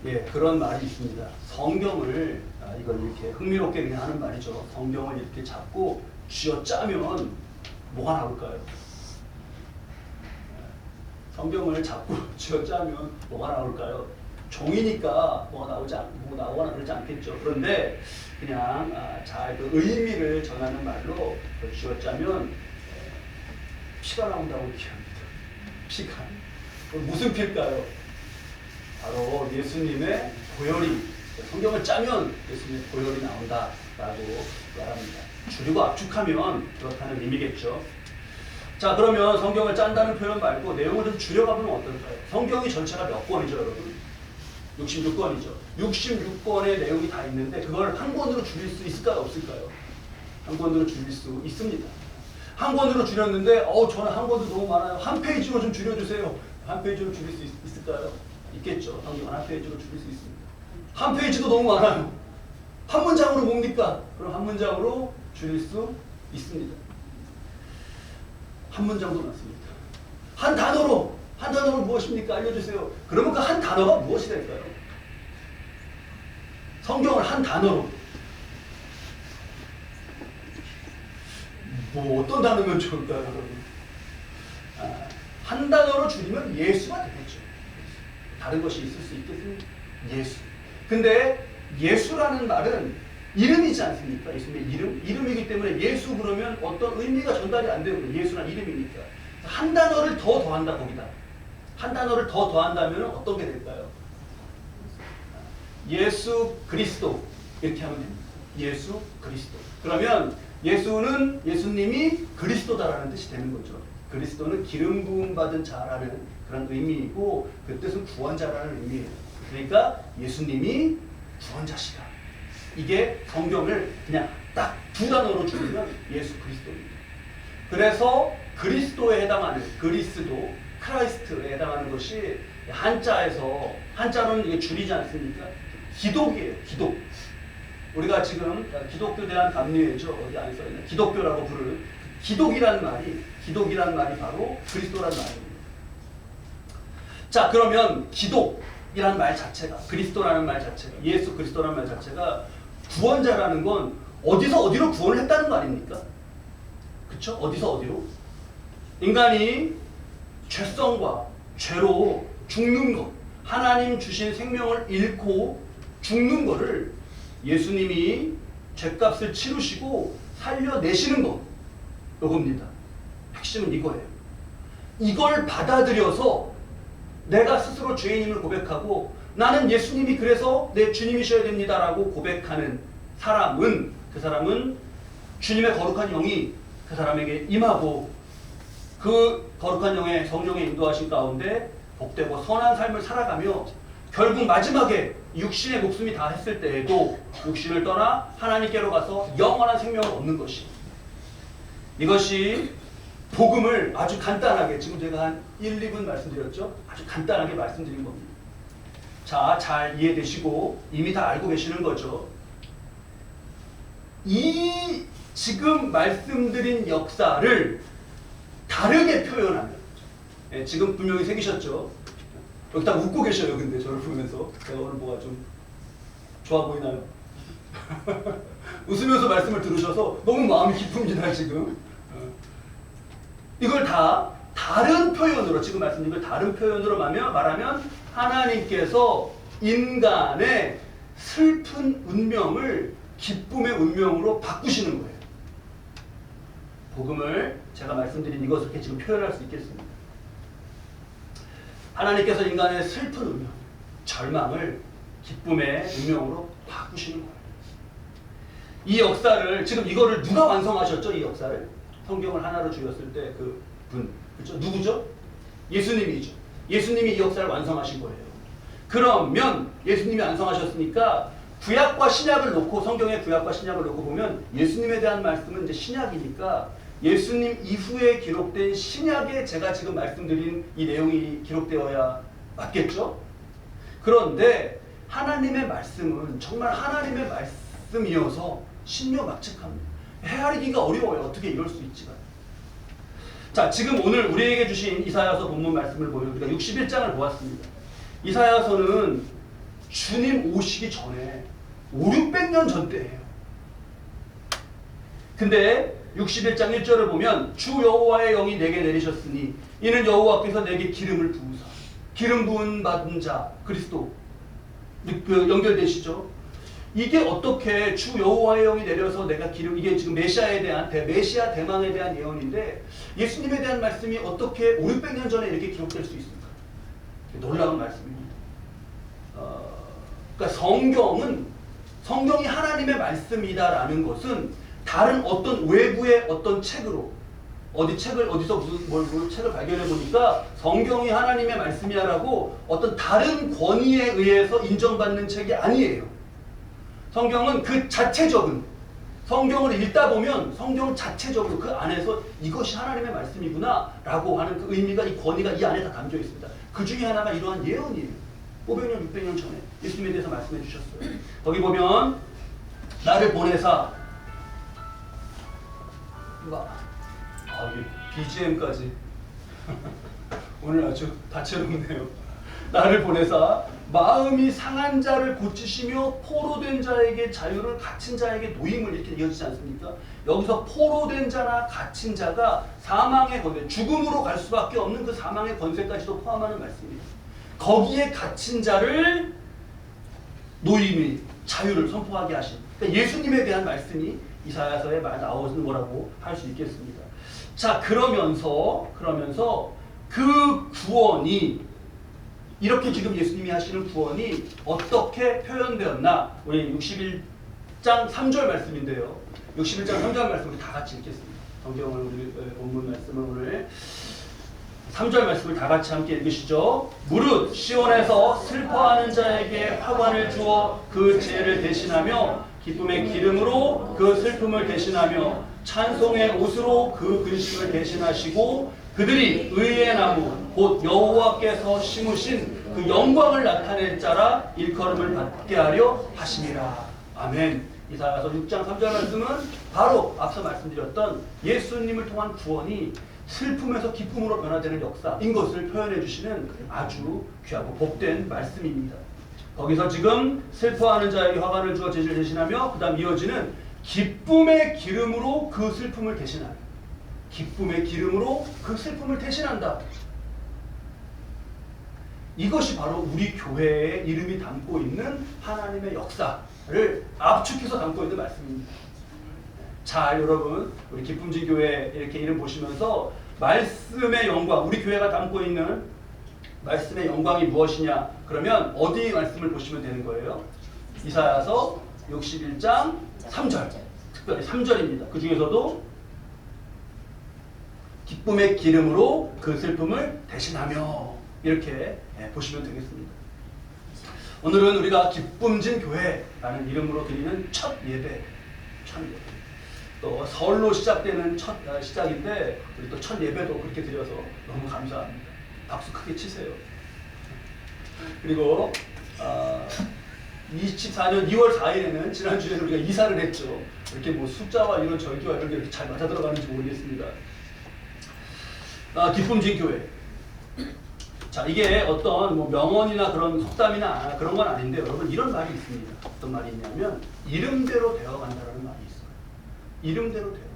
예, 그런 말이 있습니다. 성경을 이걸 이렇게 흥미롭게 그냥 하는 말이죠. 성경을 이렇게 잡고 쥐어짜면 뭐가 나올까요? 성경을 잡고 쥐어짜면 뭐가 나올까요? 종이니까 뭐가 나오거나 그러지 않겠죠. 그런데 그냥 잘 그 의미를 전하는 말로 쥐어짜면 피가 나온다고 얘기합니다. 피가. 무슨 피일까요? 바로 예수님의 보혈이, 성경을 짜면 예수님의 보혈이 나온다라고 말합니다. 줄이고 압축하면 그렇다는 의미겠죠. 자, 그러면 성경을 짠다는 표현 말고 내용을 좀 줄여가보면 어떨까요? 성경이 전체가 몇 권이죠, 여러분? 66권이죠. 66권의 내용이 다 있는데 그걸 한 권으로 줄일 수 있을까요, 없을까요? 한 권으로 줄일 수 있습니다. 한 권으로 줄였는데 저는 한 권도 너무 많아요. 한 페이지로 좀 줄여주세요. 한 페이지로 줄일 수 있을까요? 있겠죠. 성경은 한 페이지로 줄일 수 있습니다. 한 페이지도 너무 많아요. 한 문장으로 뭡니까? 그럼 한 문장으로 줄일 수 있습니다. 한 문장도 많습니다. 한 단어로 무엇입니까? 알려주세요. 그러면 그 한 단어가 무엇이 될까요? 성경을 한 단어로. 뭐 어떤 단어면 좋을까요, 여러분? 한 단어로 줄이면 예수가 되겠죠. 다른 것이 있을 수 있겠습니까? 예수. 근데 예수라는 말은 이름이지 않습니까? 예수님의 이름이기 때문에 예수 그러면 어떤 의미가 전달이 안 되는 예수란 이름이니까. 한 단어를 더 더한다, 거기다. 한 단어를 더 더한다면 어떤 게 될까요? 예수 그리스도. 이렇게 하면 됩니다. 예수 그리스도. 그러면 예수님이 그리스도다라는 뜻이 되는 거죠. 그리스도는 기름 부음 받은 자라는 그런 의미이고 그 뜻은 구원자라는 의미예요. 그러니까 예수님이 구원자시다. 이게 성경을 그냥 딱 두 단어로 줄이면 예수 그리스도입니다. 그래서 그리스도에 해당하는 그리스도, 크라이스트에 해당하는 것이 한자로는 이게 줄이지 않습니까? 기독이에요. 기독. 우리가 지금 기독교 대한 감리회죠. 어디 안 써있나? 기독교라고 부르는 기독이란 말이 바로 그리스도란 말입니다. 자, 그러면 기독이란 말 자체가, 그리스도라는 말 자체가, 예수 그리스도라는 말 자체가 구원자라는 건 어디서 어디로 구원을 했다는 거 아닙니까? 그쵸? 어디서 어디로? 인간이 죄성과 죄로 죽는 것, 하나님 주신 생명을 잃고 죽는 거를 예수님이 죄값을 치르시고 살려내시는 것, 이겁니다. 핵심은 이거예요. 이걸 받아들여서 내가 스스로 죄인임을 고백하고 나는 예수님이 그래서 내 주님이셔야 됩니다라고 고백하는 사람은, 그 사람은 주님의 거룩한 영이 그 사람에게 임하고 그 거룩한 영의 성령의 인도하신 가운데 복되고 선한 삶을 살아가며 결국 마지막에 육신의 목숨이 다 했을 때에도 육신을 떠나 하나님께로 가서 영원한 생명을 얻는 것이, 이것이 복음을 아주 간단하게, 지금 제가 한 1, 2분 말씀드렸죠? 아주 간단하게 말씀드린 겁니다. 자, 잘 이해되시고 이미 다 알고 계시는 거죠. 이 지금 말씀드린 역사를 다르게 표현하면, 지금 분명히 새기셨죠? 여기 다 웃고 계셔요. 근데 저를 보면서 제가 오늘 뭐가 좀 좋아 보이나요? 웃으면서 말씀을 들으셔서 너무 마음이 기쁩니다. 지금 이걸 다 다른 표현으로, 지금 말씀드린 걸 다른 표현으로 말하면 하나님께서 인간의 슬픈 운명을 기쁨의 운명으로 바꾸시는 거예요. 복음을 제가 말씀드린 이것을 이렇게 지금 표현할 수 있겠습니다. 하나님께서 인간의 슬픈 운명, 절망을 기쁨의 운명으로 바꾸시는 거예요. 이 역사를, 지금 이거를 누가 완성하셨죠? 이 역사를 성경을 하나로 줄였을 때 그 분, 그렇죠? 누구죠? 예수님이죠. 예수님이 이 역사를 완성하신 거예요. 그러면 예수님이 완성하셨으니까 구약과 신약을 놓고, 성경의 구약과 신약을 놓고 보면 예수님에 대한 말씀은 이제 신약이니까 예수님 이후에 기록된 신약에 제가 지금 말씀드린 이 내용이 기록되어야 맞겠죠? 그런데 하나님의 말씀은 정말 하나님의 말씀이어서 신묘막측합니다. 헤아리기가 어려워요. 어떻게 이럴 수 있지가. 자, 지금 오늘 우리에게 주신 이사야서 본문 말씀을 보면 우리가 61장을 보았습니다. 이사야서는 주님 오시기 전에 500~600년 전 때예요. 근데 61장 1절을 보면 주 여호와의 영이 내게 내리셨으니 이는 여호와께서 내게 기름을 부으사 기름 부은 받은 자 그리스도 그 연결되시죠? 이게 어떻게 주 여호와의 영이 내려서 내가 기름 이게 지금 메시아에 대한 메시아 대망에 대한 예언인데 예수님에 대한 말씀이 어떻게 500~600년 전에 이렇게 기록될 수 있을까? 놀라운 말씀입니다. 그러니까 성경이 하나님의 말씀이다라는 것은 다른 어떤 외부의 어떤 책으로 어디서 무슨 책을 발견해 보니까 성경이 하나님의 말씀이야라고 어떤 다른 권위에 의해서 인정받는 책이 아니에요. 성경은 그 자체적인 성경을 읽다 보면 성경 자체적으로 그 안에서 이것이 하나님의 말씀이구나 라고 하는 그 의미가 이 권위가 이 안에 다 담겨 있습니다. 그 중에 하나가 이러한 예언이에요. 500년, 600년 전에 예수님에 대해서 말씀해 주셨어요. 거기 보면 나를 보내사 BGM까지 오늘 아주 다채롭네요. 나를 보내사 마음이 상한 자를 고치시며 포로된 자에게 자유를 갇힌 자에게 노임을 이렇게 이어지지 않습니까? 여기서 포로된 자나 갇힌 자가 사망의 권세, 죽음으로 갈 수밖에 없는 그 사망의 권세까지도 포함하는 말씀입니다. 거기에 갇힌 자를 노임이 자유를 선포하게 하신 그러니까 예수님에 대한 말씀이 이사야서에 나오는 거라고 할 수 있겠습니다. 자 그러면서 그 구원이 이렇게 지금 예수님이 하시는 구원이 어떻게 표현되었나 우리 61장 3절 말씀인데요. 61장 3절 말씀을 다 같이 읽겠습니다. 성경을 우리 본문 말씀을 오늘 3절 말씀을 다 같이 함께 읽으시죠. 무릇 시온에서 슬퍼하는 자에게 화관을 주어 그 죄를 대신하며 기쁨의 기름으로 그 슬픔을 대신하며 찬송의 옷으로 그 근심을 대신하시고 그들이 의의 나무 곧 여호와께서 심으신 그 영광을 나타낼 자라 일컬음을 받게 하려 하심이라. 아멘. 이사야서 6장 3절 말씀은 바로 앞서 말씀드렸던 예수님을 통한 구원이 슬픔에서 기쁨으로 변화되는 역사인 것을 표현해 주시는 아주 귀하고 복된 말씀입니다. 거기서 지금 슬퍼하는 자에게 화관을 주어 죄를 대신하며 그 다음 이어지는 기쁨의 기름으로 그 슬픔을 대신하며 기쁨의 기름으로 그 슬픔을 대신한다. 이것이 바로 우리 교회의 이름이 담고 있는 하나님의 역사를 압축해서 담고 있는 말씀입니다. 자 여러분 우리 기쁨진 교회 이렇게 이름 보시면서 말씀의 영광 우리 교회가 담고 있는 말씀의 영광이 무엇이냐 그러면 어디 말씀을 보시면 되는 거예요? 이사야서 61장 3절 특별히 3절입니다. 그 중에서도 기쁨의 기름으로 그 슬픔을 대신하며 이렇게 보시면 되겠습니다. 오늘은 우리가 기쁨진 교회라는 이름으로 드리는 첫 예배 또 설로 시작되는 첫 시작인데 우리 또 첫 예배도 그렇게 드려서 너무 감사합니다. 박수 크게 치세요. 그리고 24년 2월 4일에는 지난주에는 우리가 이사를 했죠. 이렇게 뭐 숫자와 이런 절기와 이런 게 이렇게 잘 맞아 들어가는지 모르겠습니다. 기쁨진 교회. 자 이게 어떤 뭐 명언이나 그런 속담이나 그런 건 아닌데 여러분 이런 말이 있습니다. 어떤 말이 있냐면 이름대로 되어간다라는 말이 있어요. 이름대로 되어간다.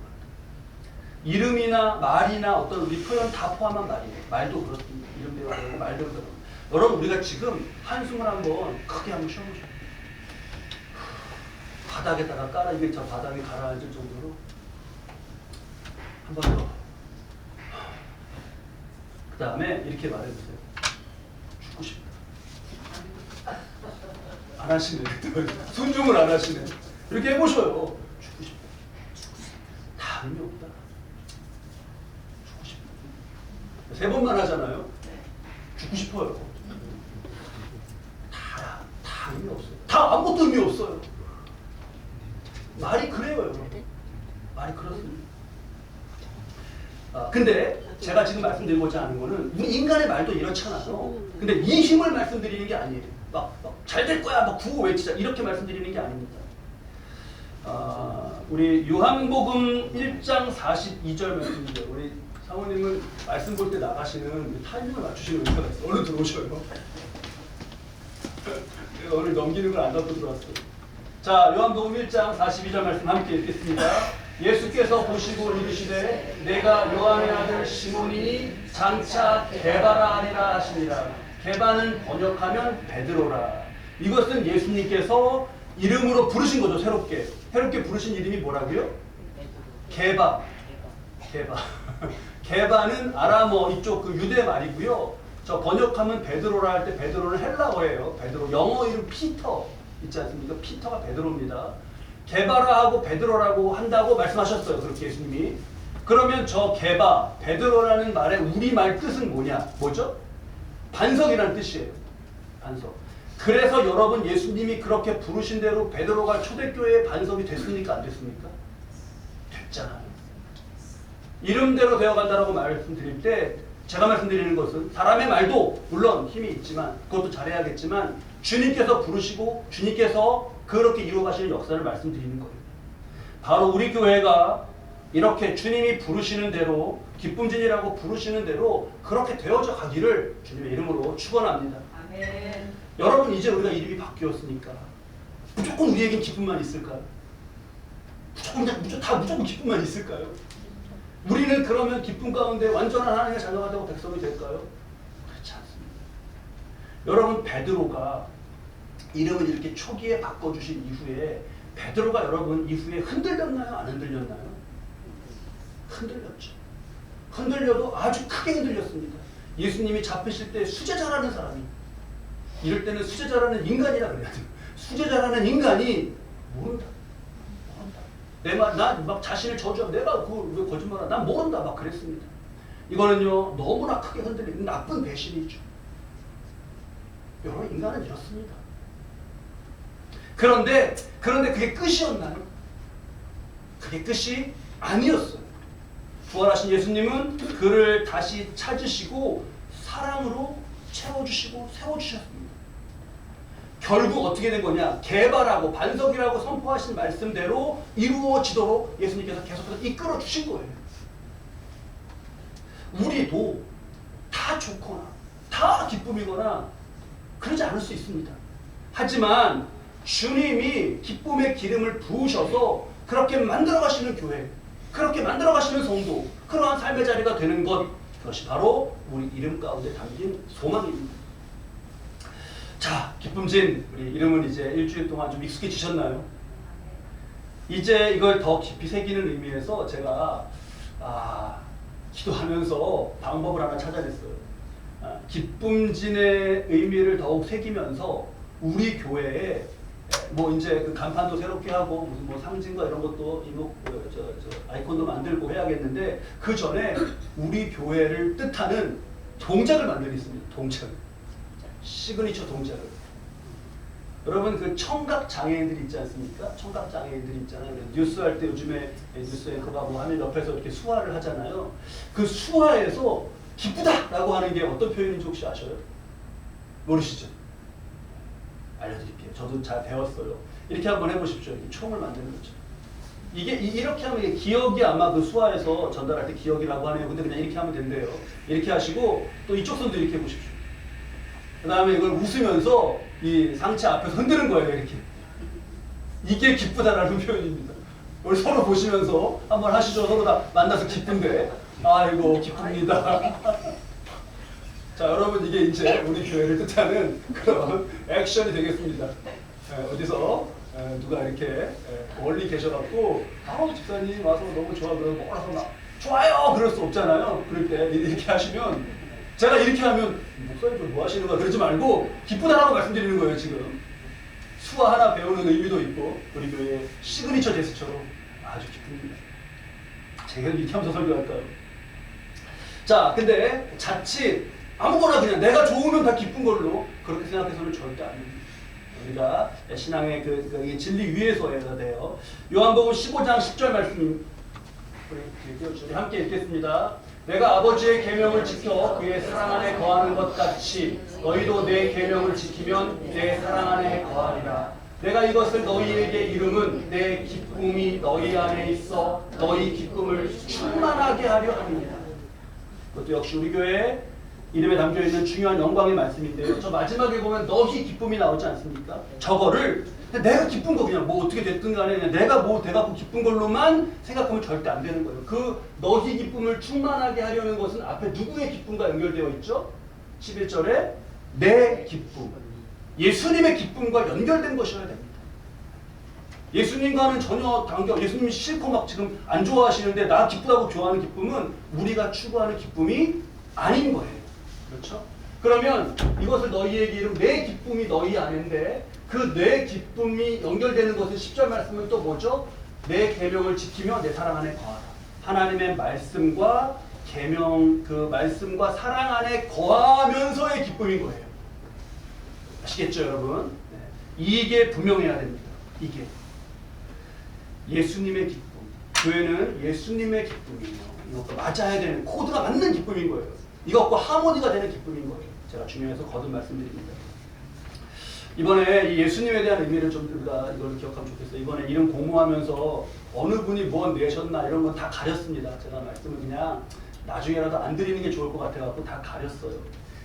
이름이나 말이나 어떤 우리 표현 다 포함한 말이에요. 말도 그렇습니다. 이름대로 되고 말도 그렇고. 여러분 우리가 지금 한숨을 한번 크게 한번 쉬어보셔요. 바닥에다가 깔아 이게 저 바닥에 가라앉을 정도로 한 번 더. 그 다음에 이렇게 말해주세요. 죽고 싶다. 안 하시네. 순종을 안 하시네. 이렇게 해보셔요. 죽고 싶다. 다 의미 없다. 죽고 싶다. 3번만 하잖아요. 죽고 싶어요. 다 의미 없어요. 다 아무것도 의미 없어요. 말이 그래요, 여러분. 말이 그렇습니다. 근데 제가 지금 말씀드리고자 하는 거는 우리 인간의 말도 이렇잖아요. 근데 이 힘을 말씀드리는 게 아니에요. 막 잘 될 거야, 막 구호 외치자 이렇게 말씀드리는 게 아닙니다. 우리 요한복음 1장 42절 말씀인데 우리 사모님은 말씀 볼 때 나가시는 타이밍을 맞추시는 의사가 있어요. 얼른 들어오셔요. 제가 오늘 넘기는 걸 안 갖고 들어왔어요. 자, 요한복음 1장 42절 말씀 함께 읽겠습니다. 예수께서 보시고 이르시되 내가 요한의 아들 시몬이니 장차 게바라 하리라 하시니라. 게바는 번역하면 베드로라. 이것은 예수님께서 이름으로 부르신 거죠. 새롭게 부르신 이름이 뭐라고요? 게바. 게바는 아람어 이쪽 그 유대 말이고요. 저 번역하면 베드로라 할 때 베드로는 헬라어예요. 베드로. 영어 이름 피터 있지 않습니까? 피터가 베드로입니다. 게바라하고 베드로라고 한다고 말씀하셨어요. 그렇게 예수님이. 그러면 저 게바, 베드로라는 말의 우리말 뜻은 뭐죠? 반석이라는 뜻이에요. 반석. 그래서 여러분 예수님이 그렇게 부르신 대로 베드로가 초대교회의 반석이 됐습니까? 안 됐습니까? 됐잖아요. 이름대로 되어간다라고 말씀드릴 때 제가 말씀드리는 것은 사람의 말도 물론 힘이 있지만 그것도 잘해야겠지만 주님께서 부르시고 주님께서 그렇게 이루어가시는 역사를 말씀드리는 거예요. 바로 우리 교회가 이렇게 주님이 부르시는 대로 기쁨진이라고 부르시는 대로 그렇게 되어져 가기를 주님의 이름으로 축원합니다. 아멘. 여러분 이제 우리가 이름이 바뀌었으니까 무조건 우리에겐 기쁨만 있을까요? 무조건 기쁨만 있을까요? 우리는 그러면 기쁨 가운데 완전한 하나님의 자녀가 되고 백성이 될까요? 그렇지 않습니다. 여러분 베드로가 이름을 이렇게 초기에 바꿔주신 이후에 베드로가 여러분 이후에 흔들렸나요? 안 흔들렸나요? 흔들렸죠. 흔들려도 아주 크게 흔들렸습니다. 예수님이 잡히실 때 수제자라는 사람이 이럴 때는 수제자라는 인간이라 그래야 돼요. 수제자라는 인간이 모른다. 난 막 자신을 저주하고 내가 왜 거짓말하나 난 모른다 막 그랬습니다. 이거는요 너무나 크게 흔들리는 나쁜 배신이죠. 여러분 인간은 이렇습니다. 그런데 그게 끝이었나요? 그게 끝이 아니었어요. 부활하신 예수님은 그를 다시 찾으시고 사랑으로 채워주시고 세워주셨습니다. 결국 어떻게 된 거냐? 게바라고 반석이라고 선포하신 말씀대로 이루어지도록 예수님께서 계속해서 이끌어 주신 거예요. 우리도 다 좋거나 다 기쁨이거나 그러지 않을 수 있습니다. 하지만 주님이 기쁨의 기름을 부으셔서 그렇게 만들어 가시는 교회, 그렇게 만들어 가시는 성도, 그러한 삶의 자리가 되는 것, 그것이 바로 우리 이름 가운데 담긴 소망입니다. 자, 기쁨진 우리 이름은 이제 일주일 동안 좀 익숙해지셨나요? 이제 이걸 더 깊이 새기는 의미에서 제가 기도하면서 방법을 하나 찾아냈어요. 기쁨진의 의미를 더욱 새기면서 우리 교회에 뭐 이제 그 간판도 새롭게 하고 무슨 뭐 상징과 이런 것도 아이콘도 만들고 해야겠는데 그 전에 우리 교회를 뜻하는 동작을 만들겠습니다. 동작. 시그니처 동작을. 여러분 그 청각 장애인들 있지 않습니까? 청각 장애인들 있잖아요. 뉴스 할 때 요즘에 뉴스 앵커가 뭐 하면 옆에서 이렇게 수화를 하잖아요. 그 수화에서 기쁘다라고 하는 게 어떤 표현인지 혹시 아셔요? 모르시죠? 알려드릴게요. 저도 잘 배웠어요. 이렇게 한번 해보십시오. 이렇게 총을 만드는 거죠. 이게 이렇게 하면 이게 기억이 아마 그 수화에서 전달할 때 기억이라고 하네요. 근데 그냥 이렇게 하면 된대요. 이렇게 하시고 또 이쪽 손도 이렇게 해보십시오. 그 다음에 이걸 웃으면서 이 상체 앞에서 흔드는 거예요. 이렇게. 이게 기쁘다라는 표현입니다. 우리 서로 보시면서 한번 하시죠. 서로 다 만나서 기쁜데. 아이고 기쁩니다. 자, 여러분 이게 이제 우리 교회를 뜻하는 그런 액션이 되겠습니다. 어디서 누가 이렇게 멀리 계셔갖고 집사님 와서 너무 좋아 그러고 뭐라서 막 좋아요 그럴 수 없잖아요. 그럴 때 이렇게 하시면 제가 이렇게 하면 목사님 뭐 하시는 거야 그러지 말고 기쁘다라고 말씀드리는 거예요. 지금 수화 하나 배우는 의미도 있고 우리 교회의 시그니처 제스처로 아주 기쁩니다. 제가 이렇게 하면서 설교할까요? 자, 근데 자칫 아무거나 그냥 내가 좋으면 다 기쁜 걸로 그렇게 생각해서는 절대 안 됩니다. 우리가 신앙의 그 진리 위에서 해야 돼요. 요한복음 15장 10절 말씀 우리 함께 읽겠습니다. 내가 아버지의 계명을 지켜 그의 사랑 안에 거하는 것 같이 너희도 내 계명을 지키면 내 사랑 안에 거하리라. 내가 이것을 너희에게 이름은 내 기쁨이 너희 안에 있어 너희 기쁨을 충만하게 하려 합니다. 그것도 역시 우리 교회 이름에 담겨있는 중요한 영광의 말씀인데요. 저 마지막에 보면 너희 기쁨이 나오지 않습니까? 저거를 내가 기쁜 거 그냥 뭐 어떻게 됐든 간에 그냥 내가 뭐 돼갖고 기쁜 걸로만 생각하면 절대 안 되는 거예요. 그 너희 기쁨을 충만하게 하려는 것은 앞에 누구의 기쁨과 연결되어 있죠? 11절에 내 기쁨, 예수님의 기쁨과 연결된 것이어야 됩니다. 예수님과는 전혀 예수님이 싫고 막 지금 안 좋아하시는데 나 기쁘다고 좋아하는 기쁨은 우리가 추구하는 기쁨이 아닌 거예요. 그렇죠? 그러면 이것을 너희에게 이름 내 기쁨이 너희 안인데 그 내 기쁨이 연결되는 것은 10절 말씀은 또 뭐죠? 내 계명을 지키며 내 사랑 안에 거하라. 하나님의 말씀과 계명, 그 말씀과 사랑 안에 거하면서의 기쁨인 거예요. 아시겠죠, 여러분? 네. 이게 분명해야 됩니다. 이게 예수님의 기쁨. 교회는 예수님의 기쁨이에요. 이것과 맞아야 되는 코드가 맞는 기쁨인 거예요. 이것과 하모니가 되는 기쁨인 거예요. 제가 중요해서 거듭 말씀드립니다. 이번에 이 예수님에 대한 의미를 좀 우리가 이걸 기억하면 좋겠어요. 이번에 이름 공모하면서 어느 분이 뭐 내셨나 이런 건 다 가렸습니다. 제가 말씀을 그냥 나중에라도 안 드리는 게 좋을 것 같아갖고 다 가렸어요.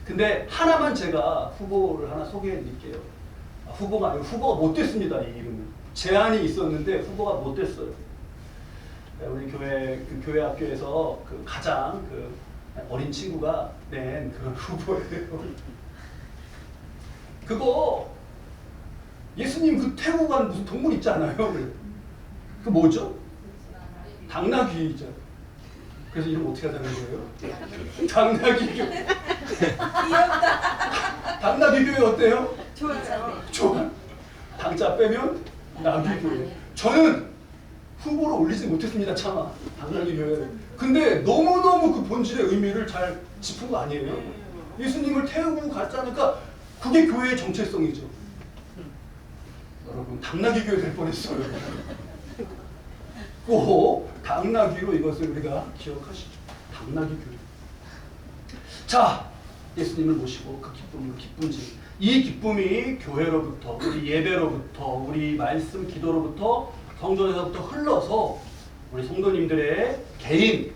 근데 하나만 제가 후보를 하나 소개해 드릴게요. 후보가 아니고 후보가 못 됐습니다. 이 이름은. 제안이 있었는데 후보가 못 됐어요. 우리 교회 학교에서 그 가장 그 어린 친구가 낸 그런 후보예요. 그거 예수님 그 태우고 간 무슨 동물 있지 않아요? 그 뭐죠? 당나귀죠. 그래서 이름 어떻게 하자는 거예요? 당나귀교. 당나귀교회 어때요? 좋아요. 좋아. 당자 빼면 나귀교회. 저는 후보로 올리지 못했습니다. 차마 당나귀교회. 근데 너무너무 그 본질의 의미를 잘 짚은 거 아니에요? 예수님을 태우고 갔자니까 그게 교회의 정체성이죠. 여러분 당나귀교회 될 뻔했어요. 꼭 당나귀로 이것을 우리가 기억하시죠. 당나귀교회. 자, 예수님을 모시고 그 기쁨을 기쁜지 이 기쁨이 교회로부터 우리 예배로부터 우리 말씀 기도로부터 성전에서부터 흘러서 우리 성도님들의 개인,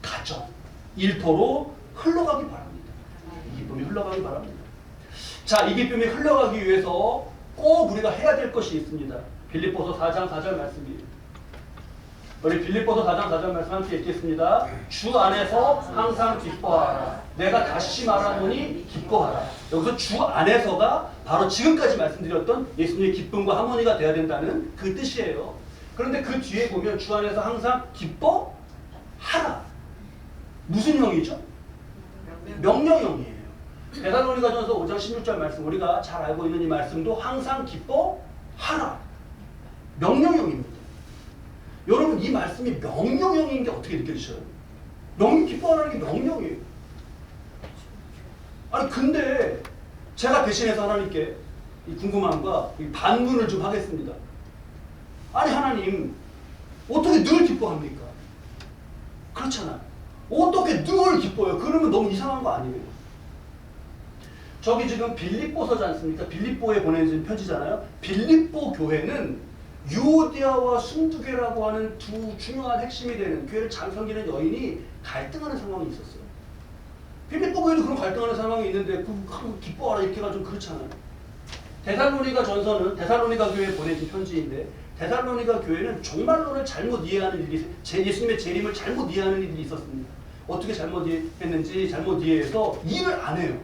가정, 일터로 흘러가기 바랍니다. 이 기쁨이 흘러가기 바랍니다. 자, 이 기쁨이 흘러가기 위해서 꼭 우리가 해야 될 것이 있습니다. 빌립보서 4장 4절 말씀이에요. 우리 빌립보서 4장 4절 말씀 함께 읽겠습니다. 주 안에서 항상 기뻐하라. 내가 다시 말하노니 기뻐하라. 여기서 주 안에서가 바로 지금까지 말씀드렸던 예수님의 기쁨과 하모니가 돼야 된다는 그 뜻이에요. 그런데 그 뒤에 보면 주 안에서 항상 기뻐하라. 무슨 형이죠? 명령형이에요. 데살로니가전서 5장 16절 말씀 우리가 잘 알고 있는 이 말씀도 항상 기뻐하라. 명령형입니다. 여러분 이 말씀이 명령형인 게 어떻게 느껴지셔요? 기뻐하라는 게 명령이에요. 아니 근데 제가 대신해서 하나님께 이 궁금함과 이 반문을 좀 하겠습니다. 아니 하나님 어떻게 늘 기뻐합니까? 그렇잖아요. 어떻게 늘 기뻐요? 그러면 너무 이상한 거 아니에요? 저기 지금 빌립보서지 않습니까? 빌립보에 보내진 편지잖아요. 빌립보 교회는 유오디아와 순두계라고 하는 두 중요한 핵심이 되는 교회를 잘 섬기는 여인이 갈등하는 상황이 있었어요. 빌립보 교회도 그런 갈등하는 상황이 있는데 기뻐하라 이렇게가 좀 그렇잖아요. 데살로니가 전서는 데살로니가 교회에 보내진 편지인데 데살로니가 교회는 종말론을 잘못 이해하는 일이 예수님의 재림을 잘못 이해하는 일이 있었습니다. 어떻게 잘못 이해했는지 잘못 이해해서 일을 안 해요.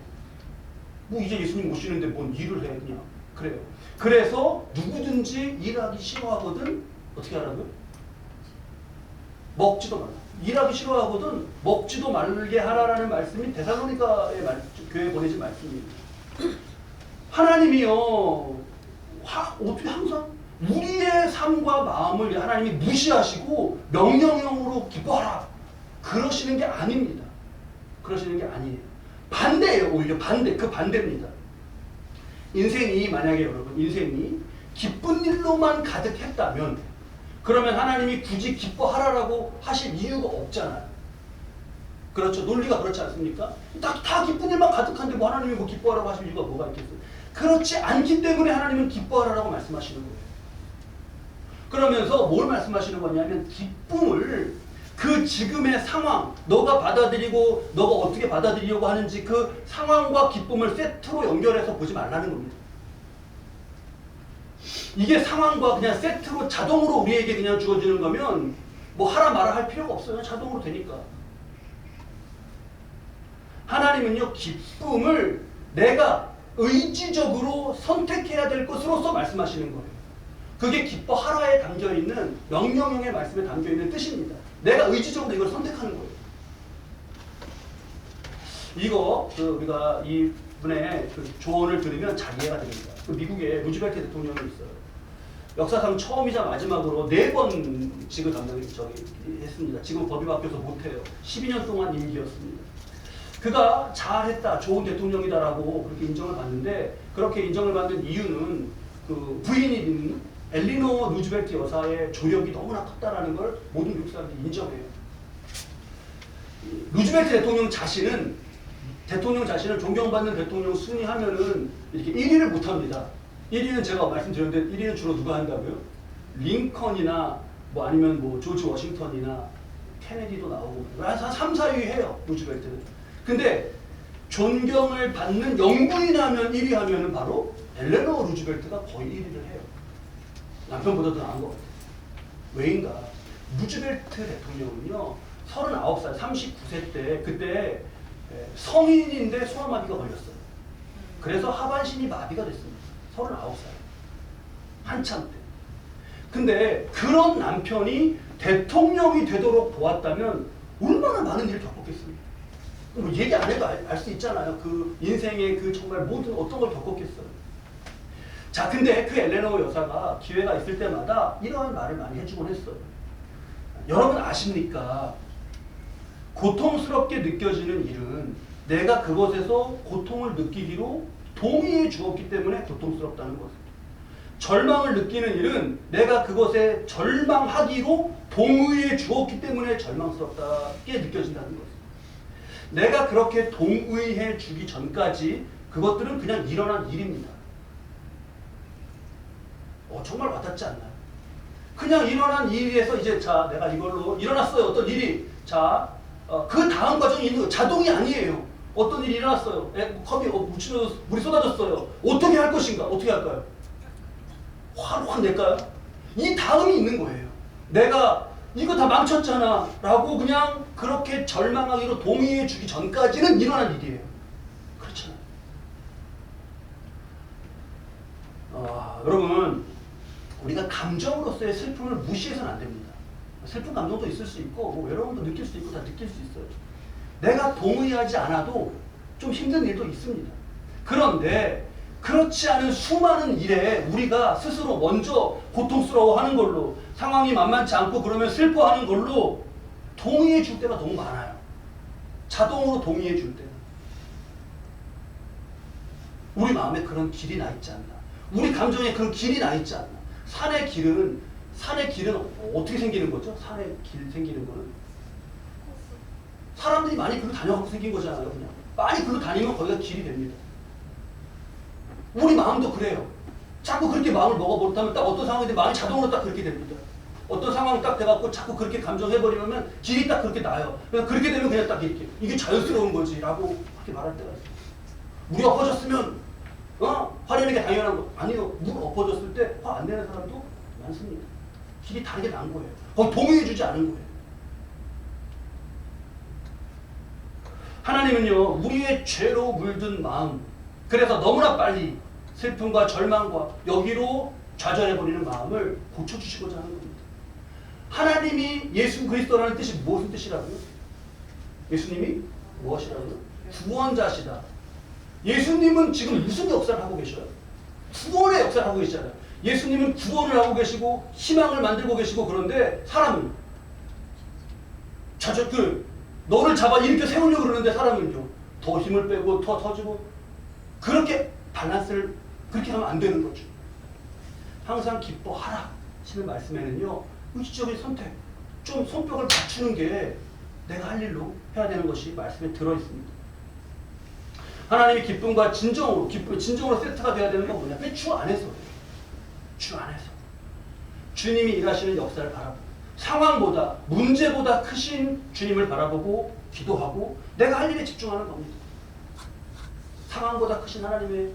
뭐 이제 예수님 오시는데 뭔 일을 해 그냥 그래요. 그래서 누구든지 일하기 싫어하거든 어떻게 하라고요? 먹지도 말라. 일하기 싫어하거든 먹지도 말게 하라라는 말씀이 데살로니가의 교회에 보내진 말씀입니다. 하나님이요 어떻게 항상 우리의 삶과 마음을 하나님이 무시하시고 명령형으로 기뻐하라 그러시는 게 아닙니다. 그러시는 게 아니에요. 반대예요. 오히려 그 반대입니다. 인생이 만약에 여러분 인생이 기쁜 일로만 가득했다면 그러면 하나님이 굳이 기뻐하라라고 하실 이유가 없잖아요. 그렇죠. 논리가 그렇지 않습니까? 다 기쁜 일만 가득한데 뭐 하나님이 뭐 기뻐하라고 하실 이유가 뭐가 있겠어요? 그렇지 않기 때문에 하나님은 기뻐하라고 말씀하시는 거예요. 그러면서 뭘 말씀하시는 거냐면 기쁨을 그 지금의 상황, 너가 받아들이고 너가 어떻게 받아들이려고 하는지 그 상황과 기쁨을 세트로 연결해서 보지 말라는 겁니다. 이게 상황과 그냥 세트로 자동으로 우리에게 그냥 주어지는 거면 뭐 하라 마라 할 필요가 없어요. 자동으로 되니까. 하나님은요, 기쁨을 내가 의지적으로 선택해야 될 것으로서 말씀하시는 거예요. 그게 기뻐하라에 담겨있는 명령형의 말씀에 담겨있는 뜻입니다. 내가 의지적으로 이걸 선택하는 거예요. 이거 우리가 이분의 그 조언을 들으면 잘 이해가 됩니다. 미국에 루즈벨트 대통령이 있어요. 역사상 처음이자 마지막으로 4번 직을 했습니다. 지금 법이 바뀌어서 못해요. 12년 동안 임기였습니다. 그가 잘했다, 좋은 대통령이다라고 그렇게 인정을 받는데, 그렇게 인정을 받는 이유는 그 부인인 엘리노 루즈벨트 여사의 조력이 너무나 컸다라는 걸 모든 미국 사람들이 인정해요. 루즈벨트 대통령 자신은 존경받는 대통령 순위하면은 이렇게 1위를 못합니다. 1위는 제가 말씀드렸는데 1위는 주로 누가 한다고요? 링컨이나 뭐 아니면 뭐 조지 워싱턴이나 케네디도 나오고 한 3, 4위 해요. 루즈벨트는. 근데 존경을 받는 영부인 하면 1위 하면은 바로 엘레노 루즈벨트가 거의 1위를 해요. 남편보다도 나은 것 같아요. 왜인가? 루즈벨트 대통령은요, 39살, 39세 때, 그때 성인인데 소아마비가 걸렸어요. 그래서 하반신이 마비가 됐습니다. 39살. 한참 때. 근데 그런 남편이 대통령이 되도록 도왔다면 얼마나 많은 일을 겪었겠습니까? 뭐 얘기 안 해도 알 수 있잖아요. 그 인생의 그 정말 모든 어떤 걸 겪었겠어요. 자, 근데 그 엘레노 여사가 기회가 있을 때마다 이러한 말을 많이 해주곤 했어요. 여러분 아십니까? 고통스럽게 느껴지는 일은 내가 그것에서 고통을 느끼기로 동의해 주었기 때문에 고통스럽다는 것입니다. 절망을 느끼는 일은 내가 그것에 절망하기로 동의해 주었기 때문에 절망스럽게 느껴진다는 것입니다. 내가 그렇게 동의해 주기 전까지 그것들은 그냥 일어난 일입니다. 정말 와닿지 않나요? 그냥 일어난 일에서 이제 자, 내가 이걸로 일어났어요. 어떤 일이. 자, 그 다음 과정이 있는 거 자동이 아니에요. 어떤 일이 일어났어요. 컵이 묻히면서 물이 쏟아졌어요. 어떻게 할 것인가? 어떻게 할까요? 화를 확 낼까요? 이 다음이 있는 거예요. 내가 이거 다 망쳤잖아 라고 그냥 그렇게 절망하기로 동의해 주기 전까지는 일어난 일이에요. 그렇잖아요. 여러분, 우리가 감정으로서의 슬픔을 무시해서는 안 됩니다. 슬픈 감정도 있을 수 있고 뭐 외로움도 느낄 수 있고 다 느낄 수 있어요. 내가 동의하지 않아도 좀 힘든 일도 있습니다. 그런데 그렇지 않은 수많은 일에 우리가 스스로 먼저 고통스러워하는 걸로, 상황이 만만치 않고 그러면 슬퍼하는 걸로 동의해 줄 때가 너무 많아요. 자동으로 동의해 줄 때는. 우리 마음에 그런 길이 나 있지 않나. 우리 감정에 그런 길이 나 있지 않나. 산의 길은 어떻게 생기는 거죠? 산의 길 생기는 거는 사람들이 많이 글로 다녀가고 생긴 거잖아요. 그냥 많이 글로 다니면 거기가 길이 됩니다. 우리 마음도 그래요. 자꾸 그렇게 마음을 먹어버렸다면 딱 어떤 상황인데 마음이 자동으로 딱 그렇게 됩니다. 어떤 상황이 딱 돼갖고 자꾸 그렇게 감정해버리면 길이 딱 그렇게 나요. 그렇게 되면 그냥 딱 이렇게 이게 자연스러운 거지 라고 그렇게 말할 때가 있어요. 물이 엎어졌으면 화내는 게 당연한 거. 아니요. 물 엎어졌을 때 화 안 내는 사람도 많습니다. 길이 다르게 난 거예요. 거기 동의해주지 않은 거예요. 하나님은요, 우리의 죄로 물든 마음, 그래서 너무나 빨리 슬픔과 절망과 여기로 좌절해버리는 마음을 고쳐주시고자 하는 겁니다. 하나님이 예수 그리스도라는 뜻이 무슨 뜻이라고요? 예수님이 무엇이라고요? 구원자시다. 예수님은 지금 무슨 역사를 하고 계셔요? 구원의 역사를 하고 계시잖아요. 예수님은 구원을 하고 계시고 희망을 만들고 계시고, 그런데 사람은 너를 잡아 일으켜 세우려고 그러는데 사람은요, 더 힘을 빼고 더 터지고, 그렇게 밸런스를 그렇게 하면 안 되는 거죠. 항상 기뻐하라 하시는 말씀에는요, 의지적인 선택, 좀 손뼉을 맞추는 게 내가 할 일로 해야 되는 것이 말씀에 들어있습니다. 하나님이 기쁨과 진정으로 세트가 돼야 되는 건 뭐냐? 주 안에서. 주 안에서. 주님이 일하시는 역사를 바라보고, 상황보다 문제보다 크신 주님을 바라보고 기도하고 내가 할 일에 집중하는 겁니다. 상황보다 크신 하나님의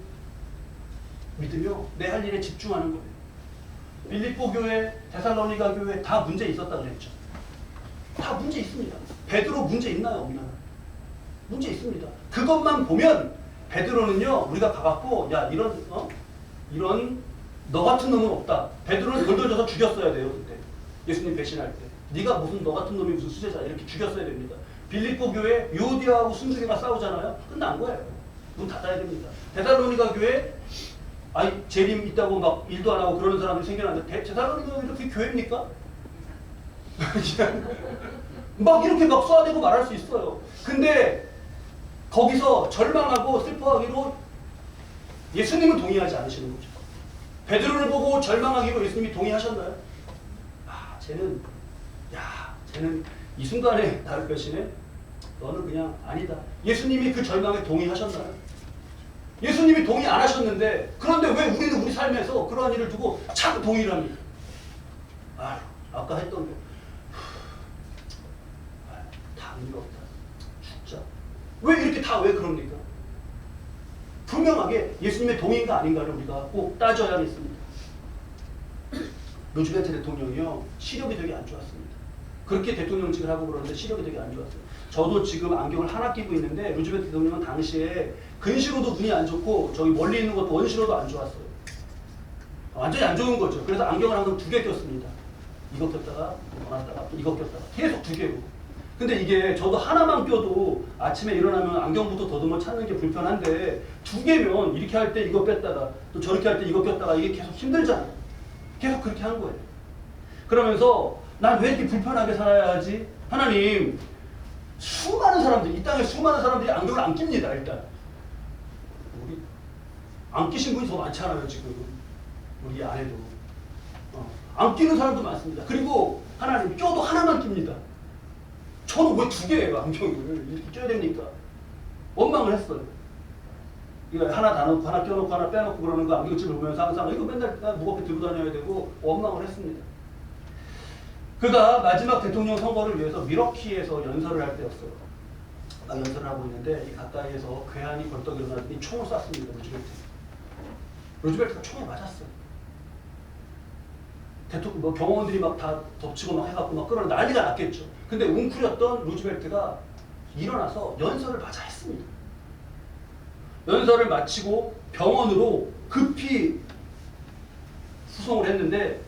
믿으며 내 할 일에 집중하는 거예요. 빌립보 교회, 데살로니가 교회 다 문제 있었다고 그랬죠. 다 문제 있습니다. 베드로 문제 있나요? 없나요? 문제 있습니다. 그것만 보면 베드로는요, 우리가 가봤고, 야, 이런 너 같은 놈은 없다. 베드로는 돌돌 져서 죽였어야 돼요, 그때. 예수님 배신할 때. 네가 무슨 너 같은 놈이 무슨 수제자 이렇게 죽였어야 됩니다. 빌립보 교회 유오디아하고 순두개가 싸우잖아요. 끝난 거예요. 문 닫아야 됩니다. 데살로니가 교회 재림 있다고 막 일도 안 하고 그러는 사람들이 생겨났는데 데살로니가 교회도 그게 교회입니까? 막 이렇게 막 쏘아대고 말할 수 있어요. 근데 거기서 절망하고 슬퍼하기로 예수님은 동의하지 않으시는 거죠. 베드로를 보고 절망하기로 예수님이 동의하셨나요? 쟤는 이 순간에 나를 배신해? 너는 그냥 아니다. 예수님이 그 절망에 동의하셨나요? 예수님이 동의 안 하셨는데, 그런데 왜 우리는 우리 삶에서 그러한 일을 두고 자꾸 동의를 합니까? 아까 했던 거. 다 의미가 없다. 죽자. 왜 이렇게 다 왜 그럽니까? 분명하게 예수님의 동의인가 아닌가를 우리가 꼭 따져야겠습니다. 루즈벨트 대통령이요, 시력이 되게 안 좋았습니다. 그렇게 대통령직을 하고 그러는데 시력이 되게 안 좋았어요. 저도 지금 안경을 하나 끼고 있는데 루즈벨트 대통령은 당시에 근시로도 눈이 안 좋고 저기 멀리 있는 것도 원시로도 안 좋았어요. 완전히 안 좋은 거죠. 그래서 안경을 항상 2개 꼈습니다. 이거 꼈다가 이거 꼈다가 계속 2개로. 근데 이게 저도 하나만 껴도 아침에 일어나면 안경부터 더듬어 찾는 게 불편한데 2개면 이렇게 할 때 이거 뺐다가 또 저렇게 할 때 이거 꼈다가 이게 계속 힘들잖아요. 계속 그렇게 한 거예요. 그러면서 난 왜 이렇게 불편하게 살아야 하지? 하나님, 수많은 사람들, 이 땅에 수많은 사람들이 안경을 안 낍니다. 일단 우리 안 끼신 분이 더 많잖아요. 지금 우리 안에도 안 끼는 사람도 많습니다. 그리고 하나님, 껴도 하나만 낍니다. 저는 왜 2개예요, 안경을 이렇게 껴야 됩니까? 원망을 했어요. 이거 하나 다 넣고 하나 껴놓고 하나 빼놓고 그러는 거 안경집을 보면서 항상 이거 맨날 무겁게 들고 다녀야 되고 원망을 했습니다. 그가 마지막 대통령 선거를 위해서 미러키에서 연설을 할 때였어요. 막 연설을 하고 있는데 이 가까이에서 괴한이 벌떡 일어나더니 총을 쐈습니다. 루즈벨트가 총에 맞았어요. 대통령 경호원들이 막 다 덮치고 막 해갖고 막 끌어 난리가 났겠죠. 근데 웅크렸던 루즈벨트가 일어나서 연설을 마저 했습니다. 연설을 마치고 병원으로 급히 후송을 했는데,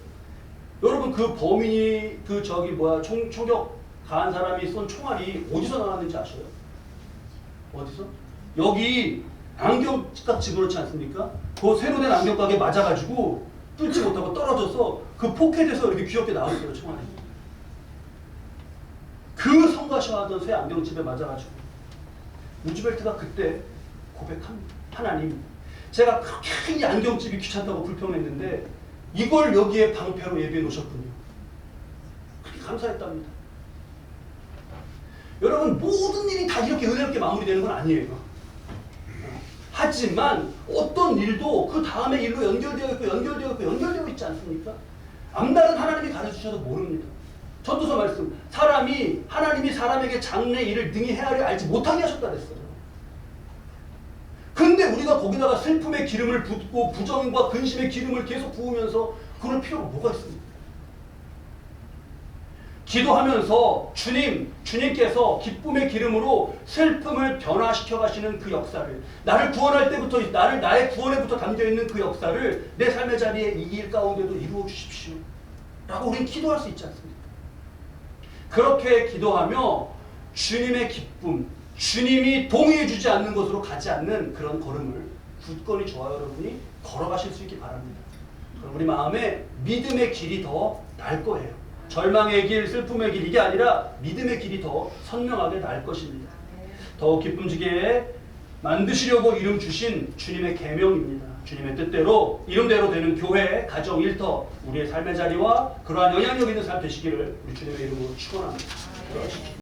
여러분 그 범인이 총격 가한 사람이 쏜 총알이 어디서 나왔는지 아셔요? 어디서? 여기 안경딱 집어넣지 않습니까? 그 새로 된 안경가게 맞아가지고 뚫지 못하고 떨어져서 그 포켓에서 이렇게 귀엽게 나왔어요, 총알이. 그 성가셔하던 새 안경집에 맞아가지고 루즈벨트가 그때 고백합니다. 하나님, 제가 그렇게 이 안경집이 귀찮다고 불평했는데 이걸 여기에 방패로 예비해 놓으셨군요. 그렇게 감사했답니다. 여러분, 모든 일이 다 이렇게 은혜롭게 마무리되는 건 아니에요. 하지만 어떤 일도 그 다음에 일로 연결되어 있지 않습니까? 앞날은 하나님이 가르치셔도 모릅니다. 전도서 말씀, 하나님이 사람에게 장래 일을 능히 헤아려 알지 못하게 하셨다 그랬어요. 근데 우리가 거기다가 슬픔의 기름을 붓고 부정과 근심의 기름을 계속 부으면서 그럴 필요가 뭐가 있습니까? 기도하면서 주님께서 기쁨의 기름으로 슬픔을 변화시켜 가시는 그 역사를, 나를 구원할 때부터 나의 구원에부터 담겨있는 그 역사를 내 삶의 자리에 이 일 가운데도 이루어 주십시오 라고 우리는 기도할 수 있지 않습니까? 그렇게 기도하며 주님의 기쁨, 주님이 동의해 주지 않는 것으로 가지 않는 그런 걸음을 굳건히 저와 여러분이 걸어가실 수 있기 바랍니다. 그럼 우리 마음에 믿음의 길이 더 날 거예요. 절망의 길, 슬픔의 길, 이게 아니라 믿음의 길이 더 선명하게 날 것입니다. 더욱 기쁨지게 만드시려고 이름 주신 주님의 계명입니다. 주님의 뜻대로 이름대로 되는 교회, 가정, 일터, 우리의 삶의 자리와 그러한 영향력 있는 삶 되시기를 우리 주님의 이름으로 축원합니다.